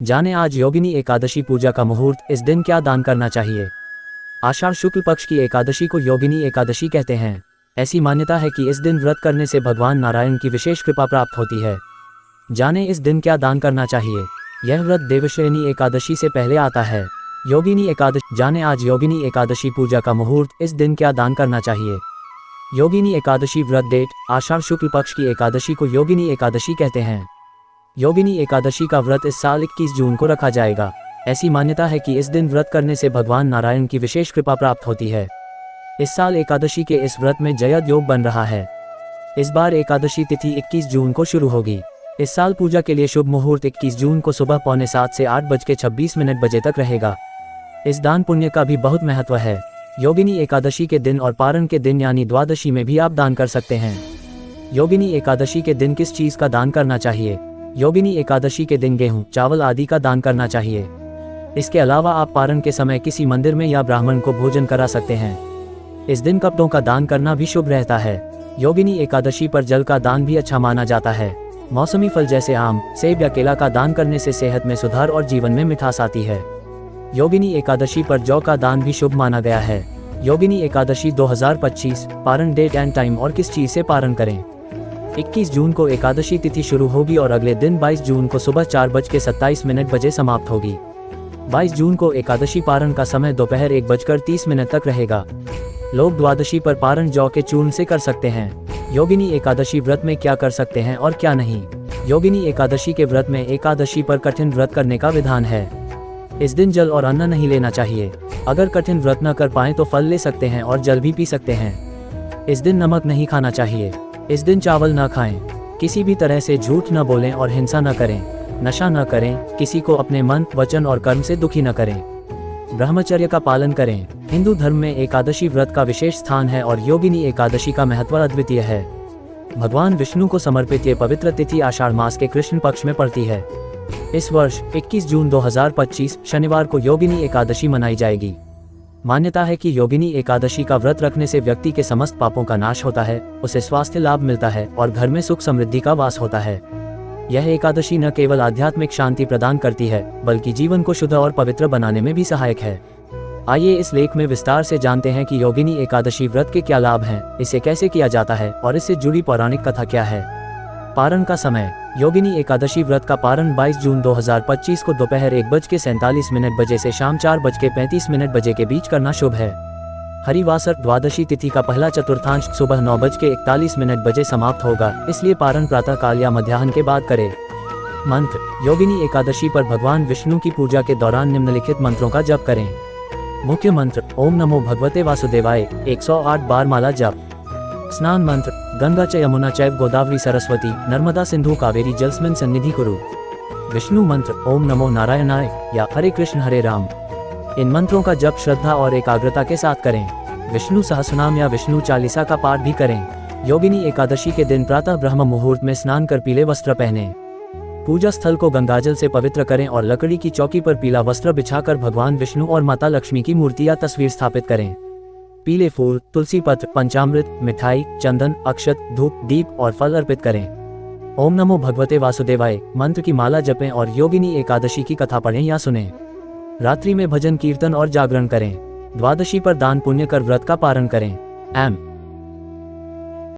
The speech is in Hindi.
जाने आज योगिनी एकादशी पूजा का मुहूर्त, इस दिन क्या दान करना चाहिए। आषाढ़ शुक्ल पक्ष की एकादशी को योगिनी एकादशी कहते हैं। ऐसी मान्यता है कि इस दिन व्रत करने से भगवान नारायण की विशेष कृपा प्राप्त होती है। जाने इस दिन क्या दान करना चाहिए। यह व्रत देवशयनी एकादशी से पहले आता है। योगिनी एकादशी, जाने आज योगिनी एकादशी पूजा का मुहूर्त, इस दिन क्या दान करना चाहिए। योगिनी एकादशी व्रत डेट, आषाढ़ शुक्ल पक्ष की एकादशी को योगिनी एकादशी कहते हैं। योगिनी एकादशी का व्रत इस साल 21 जून को रखा जाएगा। ऐसी मान्यता है कि इस दिन व्रत करने से भगवान नारायण की विशेष कृपा प्राप्त होती है। इस साल एकादशी के इस व्रत में जयद योग बन रहा है। इस बार एकादशी तिथि 21 जून को शुरू होगी। इस साल पूजा के लिए शुभ मुहूर्त 21 जून को सुबह 7:45 से 8:26 बजे तक रहेगा। इस दान पुण्य का भी बहुत महत्व है। योगिनी एकादशी के दिन और पारण के दिन यानी द्वादशी में भी आप दान कर सकते हैं। योगिनी एकादशी के दिन किस चीज का दान करना चाहिए। योगिनी एकादशी के दिन गेहूं, चावल आदि का दान करना चाहिए। इसके अलावा आप पारण के समय किसी मंदिर में या ब्राह्मण को भोजन करा सकते हैं। इस दिन कपड़ों का दान करना भी शुभ रहता है। योगिनी एकादशी पर जल का दान भी अच्छा माना जाता है। मौसमी फल जैसे आम, सेब या केला का दान करने से सेहत में सुधार और जीवन में मिठास आती है। योगिनी एकादशी पर जौ का दान भी शुभ माना गया है। योगिनी एकादशी 2025, पारण डेट एंड टाइम और किस चीज से पारण करें। 21 जून को एकादशी तिथि शुरू होगी और अगले दिन 22 जून को सुबह 4:27 बजे समाप्त होगी। 22 जून को एकादशी पारण का समय दोपहर 1:30 तक रहेगा। लोग द्वादशी पर पारण जौ के चूर्ण से कर सकते हैं। योगिनी एकादशी व्रत में क्या कर सकते हैं और क्या नहीं। योगिनी एकादशी के व्रत में एकादशी पर कठिन व्रत करने का विधान है। इस दिन जल और अन्न नहीं लेना चाहिए। अगर कठिन व्रत न कर पाएं तो फल ले सकते हैं और जल भी पी सकते हैं। इस दिन नमक नहीं खाना चाहिए। इस दिन चावल न खाएं। किसी भी तरह से झूठ न बोलें और हिंसा न करें। नशा न करें। किसी को अपने मन, वचन और कर्म से दुखी न करें। ब्रह्मचर्य का पालन करें। हिंदू धर्म में एकादशी व्रत का विशेष स्थान है और योगिनी एकादशी का महत्व अद्वितीय है। भगवान विष्णु को समर्पित ये पवित्र तिथि आषाढ़ मास के कृष्ण पक्ष में पड़ती है। इस वर्ष 21 जून 2025 शनिवार को योगिनी एकादशी मनाई जाएगी। मान्यता है कि योगिनी एकादशी का व्रत रखने से व्यक्ति के समस्त पापों का नाश होता है, उसे स्वास्थ्य लाभ मिलता है और घर में सुख समृद्धि का वास होता है। यह एकादशी न केवल आध्यात्मिक शांति प्रदान करती है, बल्कि जीवन को शुद्ध और पवित्र बनाने में भी सहायक है। आइए इस लेख में विस्तार से जानते हैं कि योगिनी एकादशी व्रत के क्या लाभ हैं, इसे कैसे किया जाता है और इससे जुड़ी पौराणिक कथा क्या है। पारण का समय। योगिनी एकादशी व्रत का पारण 22 जून 2025 को दोपहर 1:47 बजे से शाम 4:35 बजे के बीच करना शुभ है। हरिवासर द्वादशी तिथि का पहला चतुर्थांश सुबह 9:41 बजे समाप्त होगा, इसलिए पारण प्रातः काल या मध्याह्न के बाद करें। मंत्र। योगिनी एकादशी पर भगवान विष्णु की पूजा के दौरान निम्नलिखित मंत्रों का जप करें। मुख्य मंत्र। ओम नमो भगवते वासुदेवाय 108 बार माला जप। स्नान मंत्र। गंगा च यमुना चैव गोदावरी सरस्वती नर्मदा सिंधु कावेरी जलस्मिन् सन्निधि कुरु। विष्णु मंत्र। ओम नमो नारायणाय या हरे कृष्ण हरे राम। इन मंत्रों का जप श्रद्धा और एकाग्रता के साथ करें। विष्णु सहस्रनाम या विष्णु चालीसा का पाठ भी करें। योगिनी एकादशी के दिन प्रातः ब्रह्म मुहूर्त में स्नान कर पीले वस्त्र पहनें। पूजा स्थल को गंगाजल से पवित्र करें और लकड़ी की चौकी पर पीला वस्त्र बिछाकर भगवान विष्णु और माता लक्ष्मी की मूर्ति या तस्वीर स्थापित करें। पीले फूल, तुलसी पत्र, पंचामृत, मिठाई, चंदन, अक्षत, धूप, दीप और फल अर्पित करें। ओम नमो भगवते वासुदेवाय मंत्र की माला जपें और योगिनी एकादशी की कथा पढ़ें या सुनें। रात्रि में भजन कीर्तन और जागरण करें। द्वादशी पर दान पुण्य कर व्रत का पारण करें।